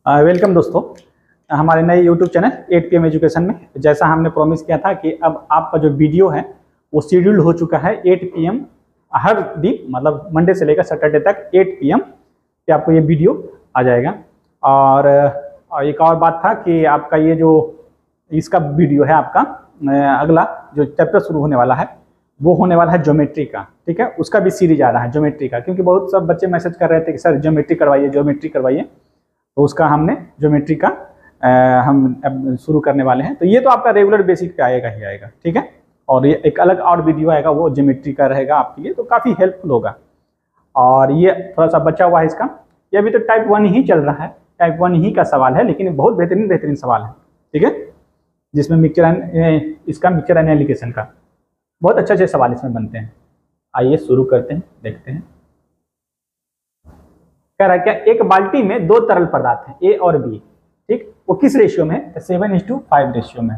Welcome दोस्तों, हमारे नए YouTube चैनल 8 PM एजुकेशन में। जैसा हमने प्रॉमिस किया था कि अब आपका जो वीडियो है वो शेड्यूल्ड हो चुका है 8 PM हर दिन, मतलब मंडे से लेकर सैटरडे तक 8 PM पे आपको ये वीडियो आ जाएगा। और एक और बात था कि आपका ये जो इसका वीडियो है, आपका अगला जो चैप्टर शुरू होने वाला है वो होने वाला है ज्योमेट्री का। ठीक है, उसका भी सीरीज आ रहा है ज्योमेट्री का, क्योंकि बहुत सब बच्चे मैसेज कर रहे थे कि सर ज्योमेट्री करवाइए। तो उसका हमने ज्योमेट्री का हम अब शुरू करने वाले हैं। तो ये तो आपका रेगुलर बेसिक पे आएगा ही आएगा। ठीक है, और ये एक अलग और वीडियो आएगा वो ज्योमेट्री का रहेगा आपके लिए, तो काफ़ी हेल्पफुल होगा। और ये थोड़ा सा बचा हुआ है इसका, ये अभी तो टाइप 1 ही चल रहा है, टाइप 1 ही का सवाल है, लेकिन बहुत बेहतरीन सवाल है। ठीक है, जिसमें मिक्सचर एंड एलिगेशन का बहुत अच्छे सवाल इसमें बनते हैं। आइए शुरू करते हैं, देखते हैं। कह रहा है क्या, एक बाल्टी में दो तरल पदार्थ हैं ए और बी। ठीक, वो किस रेशियो में है? 7:5 रेशियो में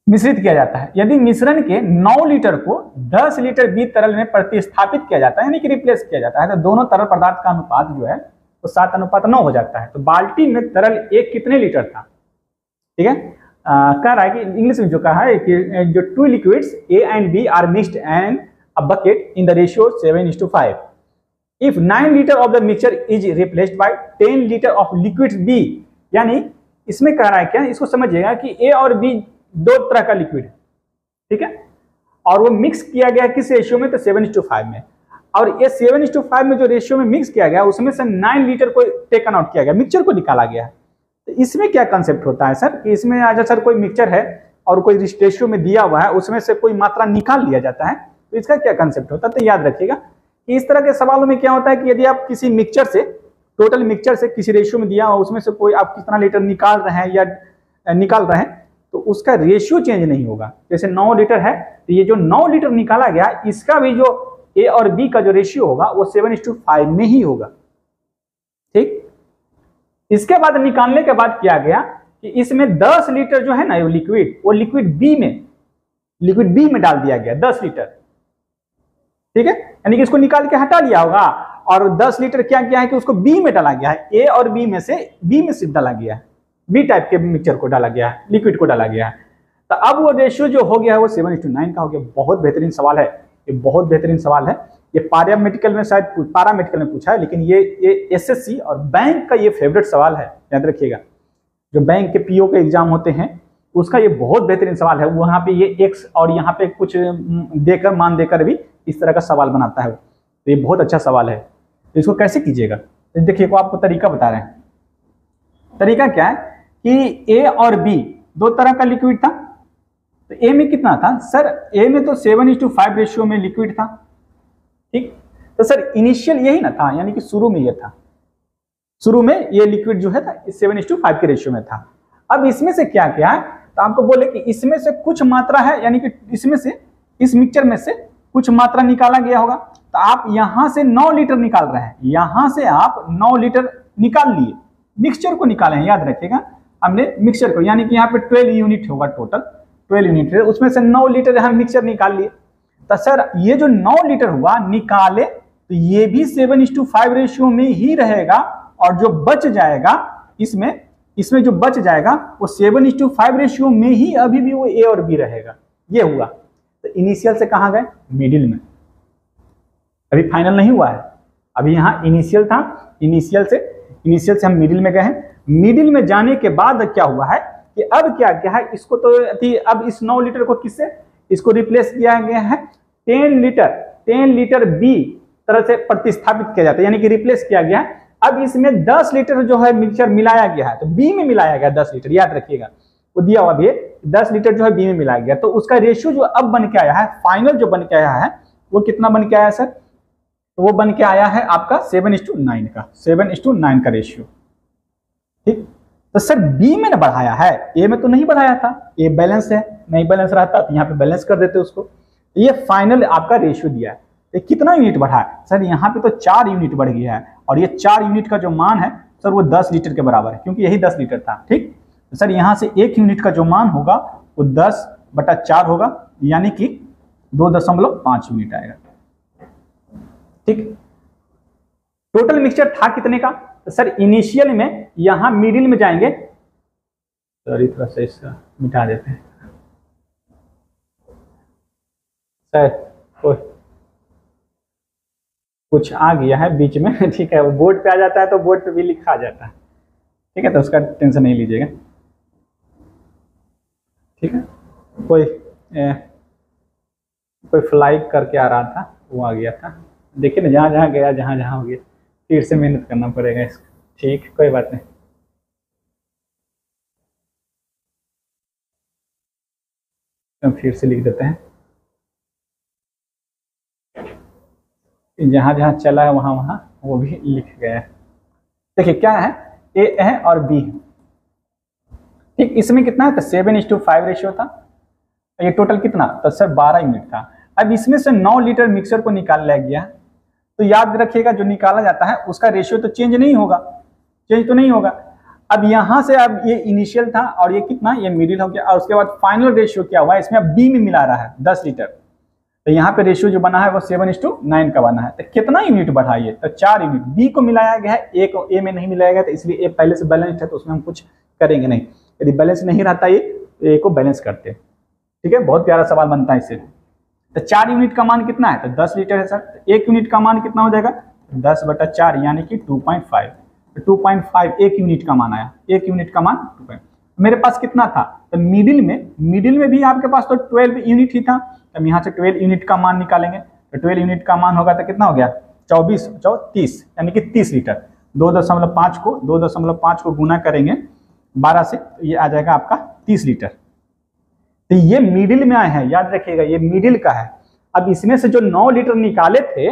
मिश्रित किया जाता है। यदि मिश्रण के 9 लीटर को 10 लीटर बी तरल में प्रतिस्थापित किया जाता है, यानी कि रिप्लेस किया जाता है, तो दोनों तरल पदार्थ का अनुपात जो है वो 7:9 हो जाता है। तो बाल्टी में तरल एक कितने लीटर था? ठीक है, कह रहा है कि इंग्लिश में जो कहा है कि जो 2 liquids A and B are mixed and a bucket in the ratio 7:5। If 9 liter of the mixture is replaced by 10 liter of liquid B, यानी इसमें कह रहा है क्या, इसको समझिएगा कि A और B दो तरह का लिक्विड है। ठीक है, और वो मिक्स किया गया किस रेशियो में? तो 7:5 में। और ये 7:5 में जो रेशियो में मिक्स किया गया उसमें से 9 लीटर को टेकन आउट किया गया, मिक्सचर को निकाला गया। तो इसमें क्या कंसेप्ट होता है सर कि इसमें आज सर कोई मिक्सचर है और कोई रेशियो में दिया हुआ है, उसमें से कोई मात्रा निकाल लिया जाता है, तो इसका क्या कंसेप्ट होता है? तो याद रखिएगा कि इस तरह के सवालों में क्या होता है कि यदि आप किसी मिक्सचर से, टोटल मिक्सचर से किसी रेशियो में दिया हो, उसमें से कोई आप कितना लीटर निकाल रहे हैं या निकाल रहे हैं, तो उसका रेशियो चेंज नहीं होगा। जैसे 9 लीटर है तो ये जो 9 लीटर निकाला गया इसका भी जो ए और बी का जो रेशियो होगा वो 7:5 में ही होगा। ठीक, इसके बाद निकालने के बाद किया गया कि इसमें 10 लीटर जो है ना वो लिक्विड बी में डाल दिया गया 10 लीटर। ठीक है, यानी कि इसको निकाल के हटा लिया होगा और 10 लीटर क्या किया है कि उसको बी में डाला गया है। ए और बी में से बी में सिर्फ डाला गया है, बी टाइप के मिक्सचर को डाला गया है, लिक्विड को डाला गया है। तो अब वो रेशियो जो हो गया है वो 7:9 का हो गया। बहुत बेहतरीन सवाल है, ये बहुत बेहतरीन सवाल है। ये पारामेडिकल में शायद पूछा है, लेकिन ये एसएससी और बैंक का ये फेवरेट सवाल है, याद रखिएगा। जो बैंक के पीओ के एग्जाम होते हैं उसका ये बहुत बेहतरीन सवाल है। वहां पे ये एक्स और यहाँ पे कुछ देकर, मान देकर भी इस तरह का सवाल बनाता है। तो ये बहुत अच्छा सवाल है। तो इसको कैसे कीजिएगा, तो देखिए को आपको तरीका बता रहे हैं। तरीका क्या है कि ए और बी दो तरह का लिक्विड था। तो ए में कितना था सर? ए में तो 7:5 रेशियो में लिक्विड था। ठीक, तो सर इनिशियल यही ना था, यानी कि शुरू में ये था, शुरू में ये लिक्विड जो है था 7:5 के रेशियो में था। अब इसमें से क्या किया है, तो आपको बोले कि इसमें से कुछ मात्रा है, यानी कि इसमें से, इस मिक्सचर में से कुछ मात्रा निकाला गया होगा। तो आप यहां से 9 लीटर निकाल रहे हैं, यहां से आप 9 लीटर निकाल लिए, मिक्सचर को निकाले हैं। याद रखिएगा हमने मिक्सचर को, यानी कि यहाँ पे 12 यूनिट होगा, टोटल 12 यूनिट है, उसमें से 9 लीटर हम मिक्सचर निकाल लिए। तो सर ये जो 9 लीटर हुआ निकाले तो ये भी 7:5 रेशियो में ही रहेगा, और जो बच जाएगा इसमें जो बच जाएगा वो 7:5 रेशियो में ही अभी भी वो ए और बी रहेगा। ये हुआ। तो इनिशियल से कहां गए? मिडिल में। अभी फाइनल नहीं हुआ है, अभी यहाँ इनिशियल था, इनिशियल से हम मिडिल में गए हैं। मिडिल में जाने के बाद क्या हुआ है कि अब क्या है, इसको तो अब इस 9 लीटर को किससे, इसको रिप्लेस किया गया है 10 लीटर बी तरह से प्रतिस्थापित किया जाता है, यानी कि रिप्लेस किया गया है। अब इसमें 10 लीटर जो है मिक्सचर मिलाया गया है, तो बी में मिलाया गया 10 लीटर। याद रखिएगा वो दिया हुआ भी 10 लीटर जो है बी में मिलाया गया। तो उसका रेशियो जो अब बन के आया है, फाइनल जो बन के आया है वो कितना बन के आया सर? तो वो बन के आया है आपका 7:9 का रेशियो। ठीक, तो सर बी में ना बढ़ाया है, ए में तो नहीं बढ़ाया था, ए बैलेंस है, नहीं बैलेंस रहता तो यहाँ पे बैलेंस कर देते उसको। ये फाइनल आपका रेशियो दिया है। तो कितना यूनिट बढ़ा है सर? यहाँ पे तो 4 यूनिट बढ़ गया है, और ये 4 यूनिट का जो मान है सर वो 10 लीटर के बराबर है, क्योंकि यही 10 लीटर था। ठीक, तो सर यहाँ से 1 यूनिट का जो मान होगा वो 10/4 होगा, यानी कि 2.5 यूनिट आएगा। ठीक, टोटल मिक्सचर था कितने का? तो सर इनिशियल में यहाँ मिडिल में जाएंगे, सॉरी थोड़ा सा इसका मिटा देते हैं सर, कुछ आ गया है बीच में ठीक है, वो बोर्ड पे आ जाता है तो बोर्ड पे भी लिखा आ जाता है, ठीक है, तो उसका टेंशन नहीं लीजिएगा, ठीक है। कोई फ्लाई करके आ रहा था, वो आ गया था, देखिए ना जहाँ जहाँ गया जहाँ जहाँ हो गया, फिर से मेहनत करना पड़ेगा इसका, ठीक, कोई बात नहीं। तो फिर से लिख देते हैं, जहाँ जहाँ चला है वहाँ वहाँ वो भी लिख गया है। देखिए क्या है, ए है और बी है, ठीक, इसमें कितना है, तो 7:5 रेशियो था, ये टोटल कितना, तो सर 12 यूनिट था। अब इसमें से 9 लीटर मिक्सर को निकाल लिया गया, तो याद रखिएगा जो निकाला जाता है उसका रेशियो तो चेंज नहीं होगा, चेंज तो नहीं होगा। अब यहाँ से अब ये इनिशियल था और ये कितना, ये मिडिल हो गया, और उसके बाद फाइनल रेशियो क्या हुआ, इसमें अब बी में मिला रहा है 10 लीटर, तो यहाँ पे रेशियो जो बना है वो 7:9 का बना है, तो कितना यूनिट बढ़ाइए, तो 4 यूनिट। बी को मिलाया गया है, ए को ए में नहीं मिलाया गया, तो इसलिए ए पहले से बैलेंस्ड है तो उसमें हम कुछ करेंगे नहीं, यदि बैलेंस नहीं रहता ये तो ए को बैलेंस करते, ठीक है। बहुत प्यारा सवाल बनता है इससे। तो 4 यूनिट का मान कितना है, तो 10 लीटर है सर, तो 1 यूनिट का मान कितना हो जाएगा, 10/4 यानी कि 2.5, 2.5 1 यूनिट का मान आया, 1 यूनिट का मान 2.5। मेरे पास कितना था, तो मिडिल में भी आपके पास तो 12 यूनिट ही था, तो हम यहाँ से 12 यूनिट का मान निकालेंगे, तो 12 यूनिट का मान होगा तो कितना हो गया, 24 यानी कि 30 लीटर। 2.5 को गुना करेंगे 12 से, तो ये आ जाएगा आपका 30 लीटर। तो ये मिडिल में आए हैं, याद रखिएगा ये मिडिल का है। अब इसमें से जो 9 लीटर निकाले थे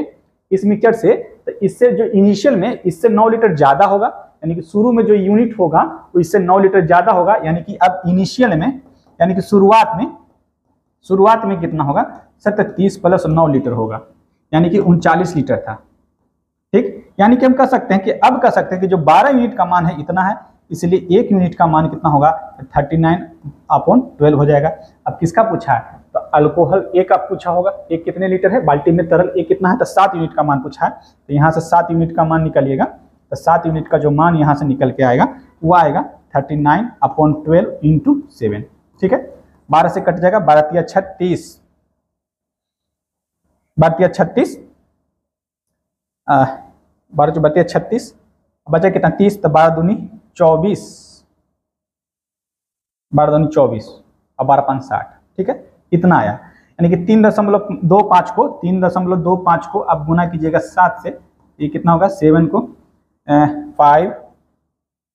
इस मिक्सचर से, तो इससे जो इनिशियल में इससे 9 लीटर ज्यादा होगा, यानी कि शुरू में जो यूनिट होगा वो इससे 9 लीटर ज्यादा होगा, यानी कि अब इनिशियल में यानी कि शुरुआत में कितना होगा सर, तो 30 + 9 लीटर होगा, यानी कि 39 लीटर था, ठीक। यानी कि हम कह सकते हैं कि अब कह सकते हैं कि जो 12 यूनिट का मान है इतना है, इसलिए 1 यूनिट का मान कितना होगा, 39/12 हो जाएगा। अब किसका पूछा है, तो अल्कोहल ए का पूछा होगा, एक कितने लीटर है, बाल्टी में तरल एक कितना है, तो 7 यूनिट का मान पूछा है, तो यहाँ से 7 यूनिट का मान निकलिएगा, तो 7 यूनिट का जो मान यहाँ से निकल के आएगा वो आएगा 39/12 × 7, ठीक है। 12 से कट जाएगा, 12 × 36, 12 × 36, 12 × 36 बचा कितना 30, तो 12 दूनी 24, 12 दूनी 24 और 12 × 5 = 60, ठीक है, इतना आया। यानी कि 3.25 को आप गुना कीजिएगा 7 से, ये कितना होगा, 7 को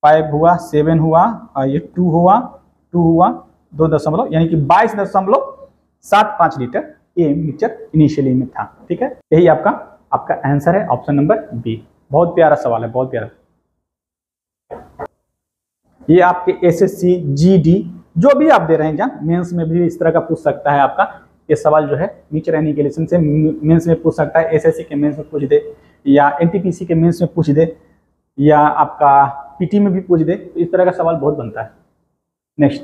5 हुआ, 7 हुआ और ये 2 हुआ 2 दशमलव, यानी कि 22.75 लीटर ये मिक्सचर इनिशियली में था, ठीक है। यही आपका आंसर है, ऑप्शन नंबर बी। बहुत प्यारा सवाल है, बहुत प्यारा। ये आपके एसएससी जीडी जो भी आप दे रहे हैं एग्जाम, मेंस में भी इस तरह का पूछ सकता है आपका ये सवाल जो है, मिक्सचर एनिहिलेशन से मेंस में पूछ सकता है, एसएससी के मेंस में पूछ दे, या एनटीपीसी के मेंस में पूछ दे, या आपका पीटी में भी पूछ दे, तो इस तरह का सवाल बहुत बनता है। नेक्स्ट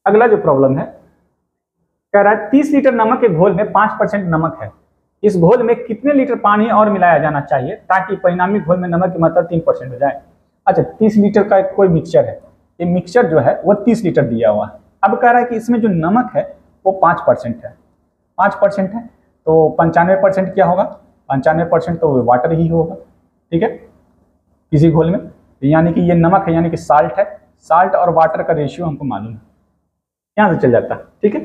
अगला जो प्रॉब्लम है, कह रहा है 30 लीटर नमक के घोल में 5% नमक है, इस घोल में कितने लीटर पानी और मिलाया जाना चाहिए ताकि परिणामी घोल में नमक की मात्रा 3% हो जाए। अच्छा, 30 लीटर का कोई मिक्सचर है, ये मिक्सचर जो है वो 30 लीटर दिया हुआ है। अब कह रहा है कि इसमें जो नमक है वो 5% है, 5% है, तो 95% क्या होगा, 95% तो वाटर ही होगा, ठीक है, किसी घोल में, यानी कि ये नमक है यानी कि साल्ट है, साल्ट और वाटर का रेशियो हमको मालूम है, यहाँ से चल जाता है, ठीक है।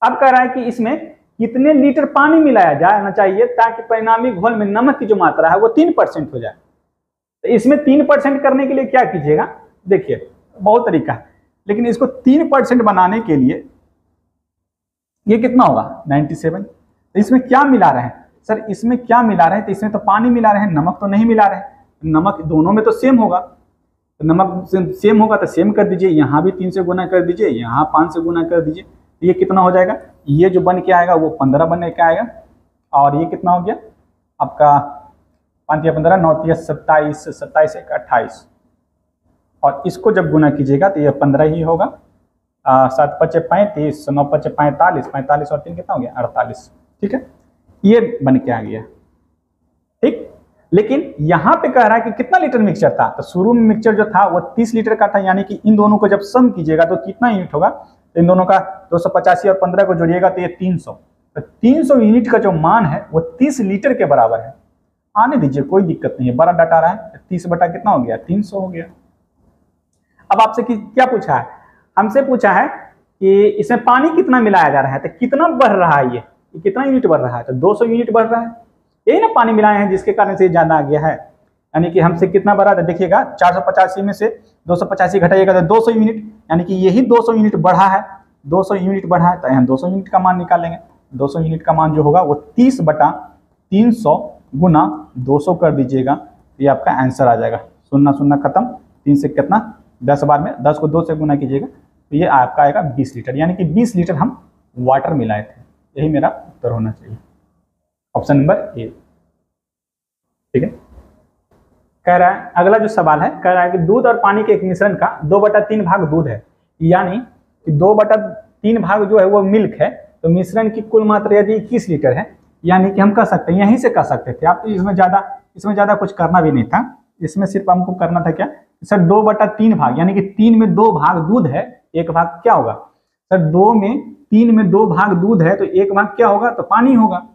अब कह रहा है कि इसमें कितने लीटर पानी मिलाया जाना चाहिए ताकि परिणामी घोल में नमक की जो मात्रा है वो 3% हो जाए। तो इसमें 3% करने के लिए क्या कीजिएगा, देखिए बहुत तरीका है, लेकिन इसको 3% बनाने के लिए ये कितना होगा 97। तो इसमें क्या मिला रहे हैं सर, इसमें क्या मिला रहे हैं, तो इसमें तो पानी मिला रहे हैं, नमक तो नहीं मिला रहे हैं, नमक दोनों में तो सेम होगा, तो नमक सेम होगा तो सेम कर दीजिए, यहाँ भी 3 से गुना कर दीजिए, यहाँ 5 से गुना कर दीजिए, ये कितना हो जाएगा, ये जो बन के आएगा वो 15 बन के आएगा, और ये कितना हो गया आपका 5 या 15, 9 या 27, 27 1 28, और इसको जब गुना कीजिएगा तो ये 15 ही होगा, 7 × 5 = 35, 9 × 5 = 45, 45 और 3 कितना हो गया 48, ठीक है, ये बन के आ गया, ठीक। लेकिन यहाँ पे कह रहा है कि कितना लीटर मिक्सचर था, तो शुरू में मिक्सचर जो था वो 30 लीटर का था, यानी कि इन दोनों को जब सम कीजिएगा तो कितना यूनिट होगा, तो इन दोनों का 285 और 15 को जोड़िएगा तो ये 300, तो 300 यूनिट का जो मान है वो 30 लीटर के बराबर है। आने दीजिए, कोई दिक्कत नहीं है, बड़ा डाटा आ रहा है, 30 बटा कितना हो गया, 300 हो गया। अब आपसे क्या पूछा है, हमसे पूछा है कि इसमें पानी कितना मिलाया जा रहा है, तो कितना बढ़ रहा है, ये कितना यूनिट बढ़ रहा है, तो 200 यूनिट बढ़ रहा है, यही ना पानी मिलाए हैं जिसके कारण से ये ज्यादा आ गया है। यानी कि हमसे कितना बढ़ा था, देखिएगा 485 में से 285 घटाइएगा तो 200 यूनिट, यानी कि यही 200 यूनिट बढ़ा है, 200 यूनिट बढ़ा है, तो हम 200 यूनिट का मान निकालेंगे। 200 यूनिट का मान जो होगा वो 30 बटा 300 गुना 200 कर दीजिएगा, ये आपका आंसर आ जाएगा। शून्य शून्य खत्म, 3 से कितना 10 बार में 10 को 2 से गुना कीजिएगा तो ये आपका आएगा 20 लीटर, यानी कि 20 लीटर हम वाटर मिलाए थे। यही मेरा उत्तर होना चाहिए, ऑप्शन नंबर ए। ठीक है, कह रहा है अगला जो सवाल है, कह रहा है कि दूध और पानी के एक मिश्रण का 2/3 भाग दूध है, यानी कि 2/3 भाग जो है वो मिल्क है, तो मिश्रण की कुल मात्रा यदि 21 लीटर है, यानी कि हम कह सकते हैं, यहीं से कह सकते थे आप, इसमें ज़्यादा कुछ करना भी नहीं था, इसमें सिर्फ हमको करना था क्या सर, 2/3 भाग, यानी कि 3 में 2 भाग दूध है, एक भाग क्या होगा सर, 3 में 2 भाग दूध है तो एक भाग क्या होगा, तो पानी होगा।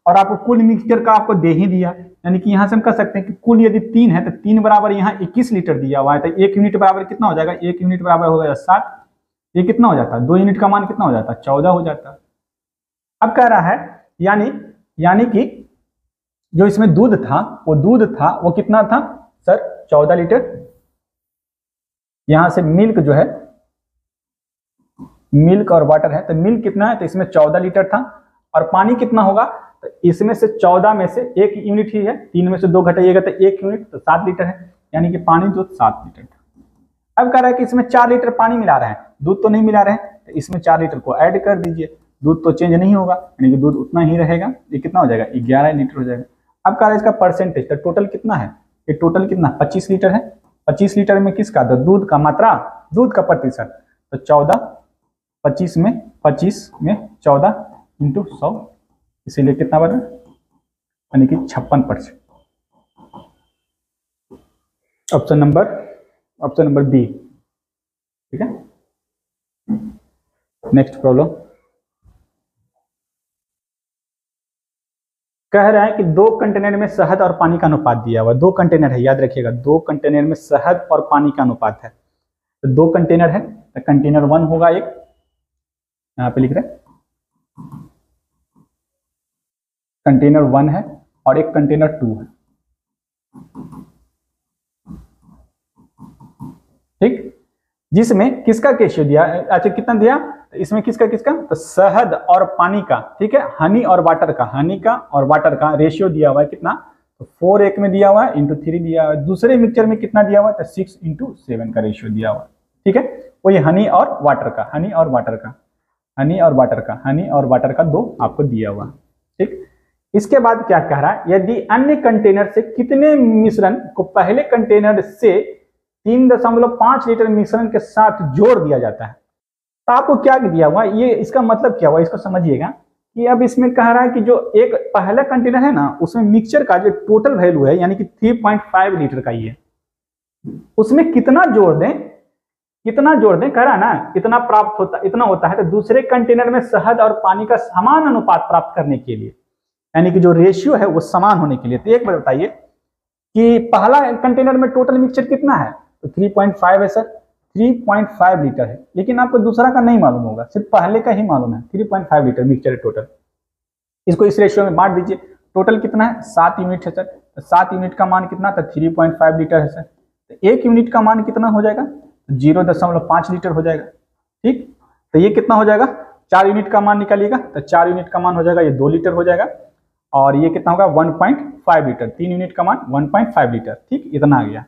और आपको कुल मिक्सचर का आपको दे ही दिया, यानी कि यहाँ से हम कह सकते हैं कि कुल यदि 3 है तो 3 बराबर यहाँ 21 लीटर दिया हुआ है, तो 1 यूनिट बराबर कितना हो जाएगा, 1 यूनिट बराबर हो गया 7, ये कितना हो जाता है, 2 यूनिट का मान कितना हो जाता है, 14 हो जाता है। अब कह रहा है यानी कि जो इसमें दूध था वो कितना था सर, 14 लीटर। यहां से मिल्क जो है, मिल्क और वाटर है, तो मिल्क कितना है, तो इसमें 14 लीटर था, और पानी कितना होगा, तो इसमें से 14 में से 1 यूनिट ही है, 3 में से 2 घटाइएगा तो 1 यूनिट, तो 7 लीटर है, यानी कि पानी दूध 7 लीटर था। अब कह रहा है कि इसमें 4 लीटर पानी मिला रहे हैं, दूध तो नहीं मिला रहे हैं, तो इसमें 4 लीटर को ऐड कर दीजिए, दूध तो चेंज नहीं होगा, यानी कि दूध उतना ही रहेगा, ये कितना हो जाएगा, 11 लीटर हो जाएगा। अब कह रहा है इसका परसेंटेज, तो टोटल कितना है, ये टोटल कितना 25 लीटर है, 25 लीटर में किसका, तो दूध का मात्रा, दूध का प्रतिशत, तो 14, 25 में 14 इंटू 100, इसीलिए कितना बना, यानी कि 56%। Option number B. ठीक है, नेक्स्ट प्रॉब्लम कह रहा है कि 2 कंटेनर में शहद और पानी का अनुपात दिया हुआ है, 2 कंटेनर है, याद रखिएगा 2 कंटेनर में शहद और पानी का अनुपात है, तो 2 कंटेनर है, तो कंटेनर 1 होगा, एक यहाँ पे लिख रहे हैं कंटेनर 1 है और एक कंटेनर 2 है। ठीक, जिसमें किसका रेशियो दिया, अच्छा कितना दिया, तो इसमें किसका तो शहद और पानी का, ठीक है, हनी और वाटर का रेशियो दिया हुआ है कितना, तो 4:1 में दिया हुआ है, इंटू 3 दिया हुआ है। दूसरे मिक्सचर में कितना दिया हुआ है, तो 6:7 का रेशियो दिया हुआ है। ठीक है, वही हनी और वाटर का 2 आपको दिया हुआ है। ठीक, इसके बाद क्या कह रहा है, यदि अन्य कंटेनर से कितने मिश्रण को पहले कंटेनर से 3.5 लीटर मिश्रण के साथ जोड़ दिया जाता है, तो आपको क्या दिया हुआ, ये इसका मतलब क्या हुआ, इसको समझिएगा कि अब इसमें कह रहा है कि जो एक पहला कंटेनर है ना, उसमें मिक्सचर का जो टोटल वैल्यू है, यानी कि 3.5 लीटर का ही है, उसमें कितना जोड़ दें, कह रहा है ना इतना होता है, तो दूसरे कंटेनर में शहद और पानी का समान अनुपात प्राप्त करने के लिए, यानी कि जो रेशियो है वो समान होने के लिए, तो एक बार बताइए कि पहला कंटेनर में टोटल मिक्सचर कितना है, तो 3.5 है सर, 3.5 लीटर है, लेकिन आपको दूसरा का नहीं मालूम होगा, सिर्फ पहले का ही मालूम है, 3.5 लीटर मिक्सचर है टोटल। इसको इस रेशियो में बांट दीजिए, टोटल कितना है, 7 यूनिट है सर, तो 7 यूनिट का मान कितना था, 3.5 लीटर है सर, तो 1 यूनिट का मान कितना हो जाएगा, 0.5 लीटर हो जाएगा। ठीक, तो ये कितना हो जाएगा, 4 यूनिट का मान निकालिएगा, तो 4 यूनिट का मान हो जाएगा, ये 2 लीटर हो जाएगा, और ये कितना होगा 1.5 लीटर, 3 यूनिट का मान 1.5 लीटर। ठीक, इतना आ गया।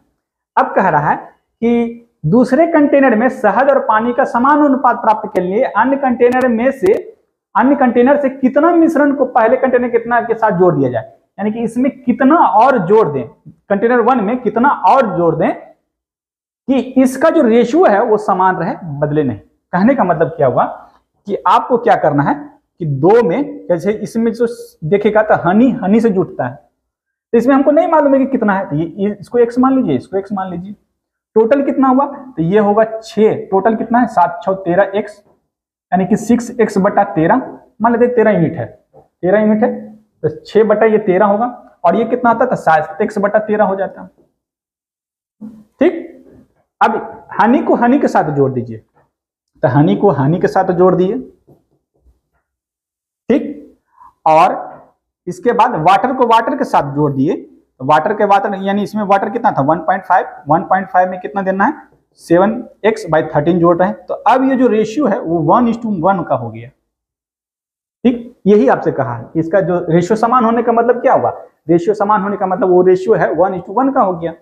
अब कह रहा है कि दूसरे कंटेनर में शहद और पानी का समान अनुपात प्राप्त के लिए अन्य कंटेनर से कितना मिश्रण को पहले कंटेनर कितना के साथ जोड़ दिया जाए, यानी कि इसमें कितना और जोड़ दें, कंटेनर 1 में कितना और जोड़ दें कि इसका जो रेशियो है वो समान रहे, बदले नहीं। कहने का मतलब क्या हुआ कि आपको क्या करना है कि 2 में, जैसे इसमें जो देखेगा तो हनी से जुटता है, तो इसमें हमको नहीं मालूम है कि कितना है, तो ये इसको x मान लीजिए, इसको x मान लीजिए। टोटल कितना हुआ, तो ये होगा 6, टोटल कितना है 7 6 13x, यानी कि 6x बटा 13, मान लेते 13 यूनिट है, 13 यूनिट है, तो 6 बटा ये 13 होगा, और ये कितना आता था 7x बटा 13 हो जाता। ठीक, अब हानि को हानि के साथ जोड़ दीजिए, तो हानि को हानि के साथ जोड़ दिए, ठीक, और इसके बाद वाटर को वाटर के साथ जोड़ दिए, तो वाटर के वाटर यानी इसमें वाटर कितना था 1.5 में कितना देना है 7x/13 जोड़ रहे हैं, तो अब ये जो रेशियो है वो 1:1 का हो गया। ठीक, यही आपसे कहा है कि इसका जो रेशियो समान होने का मतलब क्या हुआ, रेशियो समान होने का मतलब वो रेशियो है 1:1 का हो गया।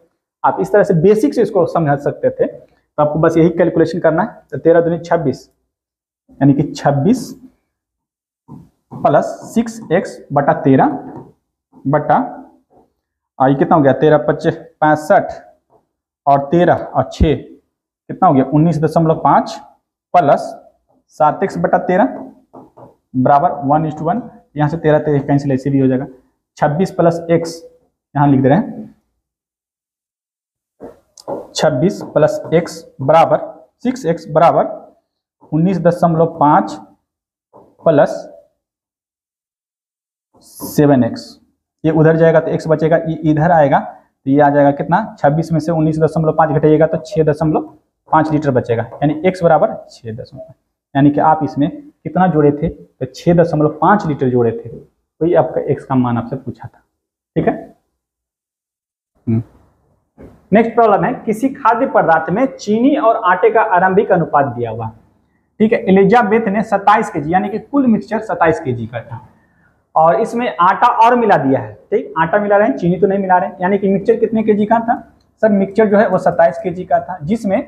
आप इस तरह से बेसिक से इसको समझ सकते थे, तो आपको बस यही कैलकुलेशन करना है। तो 13 दूनी 26, यानी कि 26 प्लस 6x बटा 13 बटा ये कितना हो गया 13 25 65 और 13 और 6 कितना हो गया 19.5 प्लस 7x बटा 13 बराबर 1:1। यहाँ से 13 13 कैंसिल ऐसे भी हो जाएगा, 26 प्लस x यहाँ लिख दे रहे हैं, 26 प्लस x बराबर 6x बराबर 19.5 प्लस 7x, ये उधर जाएगा तो x बचेगा, ये इधर आएगा तो ये आ जाएगा कितना 26 में से 19.5 घटाइएगा तो 6.5 लीटर बचेगा, यानी x बराबर 6. यानी कि आप इसमें कितना जोड़े थे तो 6.5 लीटर जोड़े थे, तो ये आपका x का मान आपसे पूछा था। ठीक है, नेक्स्ट प्रॉब्लम है, किसी खाद्य पदार्थ में चीनी और आटे का आरंभिक अनुपात दिया हुआ। ठीक है, एलिजाबेथ ने 27 kg यानी कि कुल मिक्सचर 27 kg का था, और इसमें आटा और मिला दिया है। ठीक, आटा मिला रहे हैं, चीनी तो नहीं मिला रहे हैं, यानी कि मिक्सचर कितने केजी का था सर, मिक्सचर जो है वो 27 kg का था, जिसमें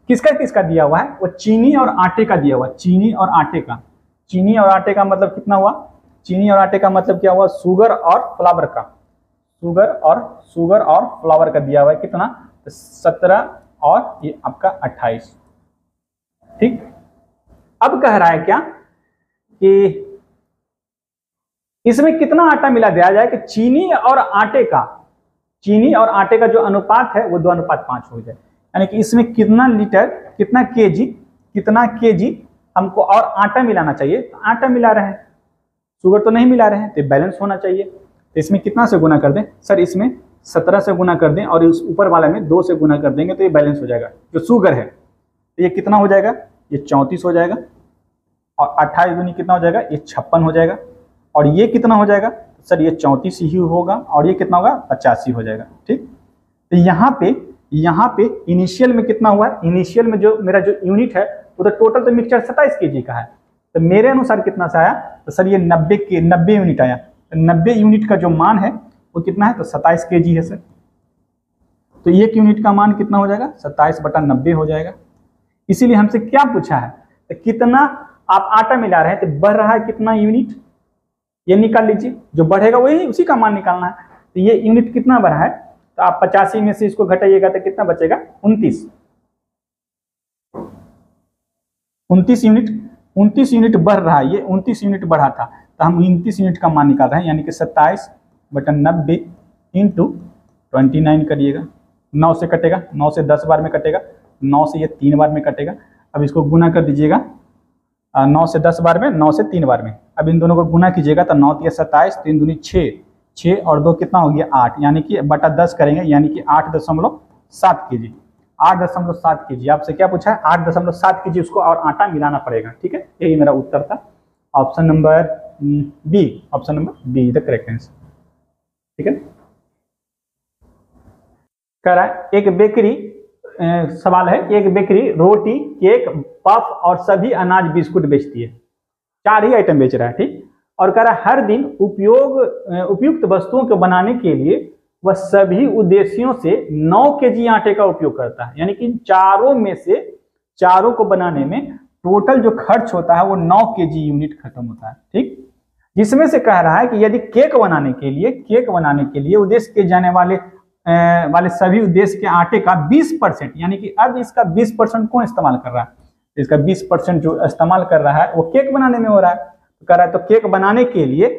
किसका किसका दिया हुआ है, वो चीनी और आटे का दिया हुआ, चीनी और आटे का। चीनी और आटे का मतलब कितना हुआ, चीनी और आटे का मतलब क्या हुआ, शुगर और फ्लावर का, शुगर और फ्लावर का दिया हुआ है कितना, 17 और ये आपका 28। ठीक, अब कह रहा है क्या कि इसमें कितना आटा मिला दिया जाए कि चीनी और आटे का जो अनुपात है वो 2:5 हो जाए, यानी कि इसमें कितना लीटर कितना केजी हमको और आटा मिलाना चाहिए, तो आटा मिला रहे हैं, शुगर तो नहीं मिला रहे हैं, तो बैलेंस होना चाहिए। तो इसमें कितना से गुना कर दें सर, इसमें 17 से गुना कर दें और इस ऊपर वाले में 2 से गुना कर देंगे तो ये बैलेंस हो जाएगा। जो शुगर है तो ये कितना हो जाएगा, ये 34 हो जाएगा, और 28 दूनी कितना हो जाएगा, ये 56 हो जाएगा, और ये कितना हो जाएगा सर, ये 34 ही होगा, और ये कितना होगा 85 हो जाएगा। ठीक, तो यहाँ पे इनिशियल में कितना हुआ है, इनिशियल में जो मेरा जो यूनिट है वो तो टोटल तो मिक्सचर 27 kg का है, तो मेरे अनुसार कितना सा आया, तो सर ये 90 यूनिट आया, तो 90 यूनिट का जो मान है वो कितना है, तो 27 kg है सर। तो 1 यूनिट का मान कितना हो जाएगा, 27/90 हो जाएगा। इसीलिए हमसे क्या पूछा है, तो कितना आप आटा मिला रहे हैं, तो बढ़ रहा है कितना यूनिट, ये निकाल लीजिए, जो बढ़ेगा वही उसी का मान निकालना है। तो ये यूनिट कितना बढ़ा है, तो आप 85 में से इसको घटाइएगा तो कितना बचेगा 29 यूनिट बढ़ रहा है, ये 29 यूनिट बढ़ा था, तो हम 29 यूनिट का मान निकाल रहे हैं, यानी कि 27/90 इंटू 29 करिएगा, 9 से कटेगा, 9 से 10 बार में कटेगा, 9 से ये 3 बार में कटेगा। अब इसको गुना कर दीजिएगा, 9 से 10 बार में, 9 से 3 बार में, अब इन दोनों को गुना कीजिएगा तो 9 × 27, 3 दूनी 6 और 2 कितना हो गया 8, यानी कि बटा 10 करेंगे, यानी कि 8.7 kg, 8.7 kg। आपसे क्या पूछा है, 8.7 kg उसको और आटा मिलाना पड़ेगा। ठीक है, यही मेरा उत्तर था, option number B, the correct answer. ठीक है, कह रहा है एक बेकरी, सवाल है कि एक बेकरी रोटी, केक, पफ और सभी अनाज बिस्कुट बेचती है, 4 ही आइटम बेच रहा है। ठीक, और कह रहा है हर दिन उपयुक्त वस्तुओं को बनाने के लिए वह सभी उद्देश्यों से 9 kg आटे का उपयोग करता है, यानी कि चारों को बनाने में टोटल जो खर्च होता है वो 9 kg यूनिट खत्म होता है। ठीक, जिसमें से कह रहा है कि यदि केक बनाने के लिए उद्देश्य के जाने वाले सभी उद्देश्य के आटे का 20%, यानी कि अब इसका 20% कौन इस्तेमाल कर रहा है, इसका 20% जो इस्तेमाल कर रहा है वो केक बनाने में हो रहा है। तो कह रहा है तो केक बनाने के लिए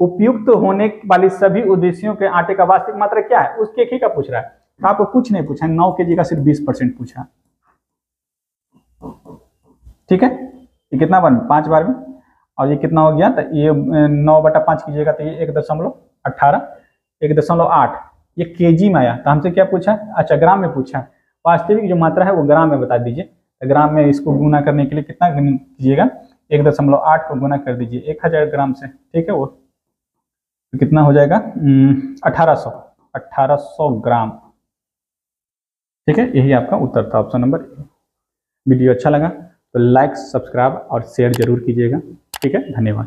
उपयुक्त होने वाली सभी उद्देश्यों के आटे का वास्तविक मात्रा क्या है, उसके एक ही का पूछ रहा है। तो आपको कुछ नहीं पूछा, 9 kg का सिर्फ 20% पूछा। ठीक है, ये कितना बन 5 बार में, और ये कितना हो गया, तो ये 9/5 कीजिएगा तो ये 1.18, 1.8, ये केजी में आया। तो हमसे क्या पूछा, अच्छा ग्राम में पूछा। वास्तविक जो मात्रा है वो ग्राम में बता दीजिए। तो ग्राम में इसको गुना करने के लिए कितना कीजिएगा, 1.8 को गुना कर दीजिए 1000 ग्राम से। ठीक है, वो तो कितना हो जाएगा 1800 ग्राम। ठीक है, यही आपका उत्तर था, ऑप्शन नंबर ए। वीडियो अच्छा लगा तो लाइक, सब्सक्राइब और शेयर जरूर कीजिएगा। ठीक है, धन्यवाद।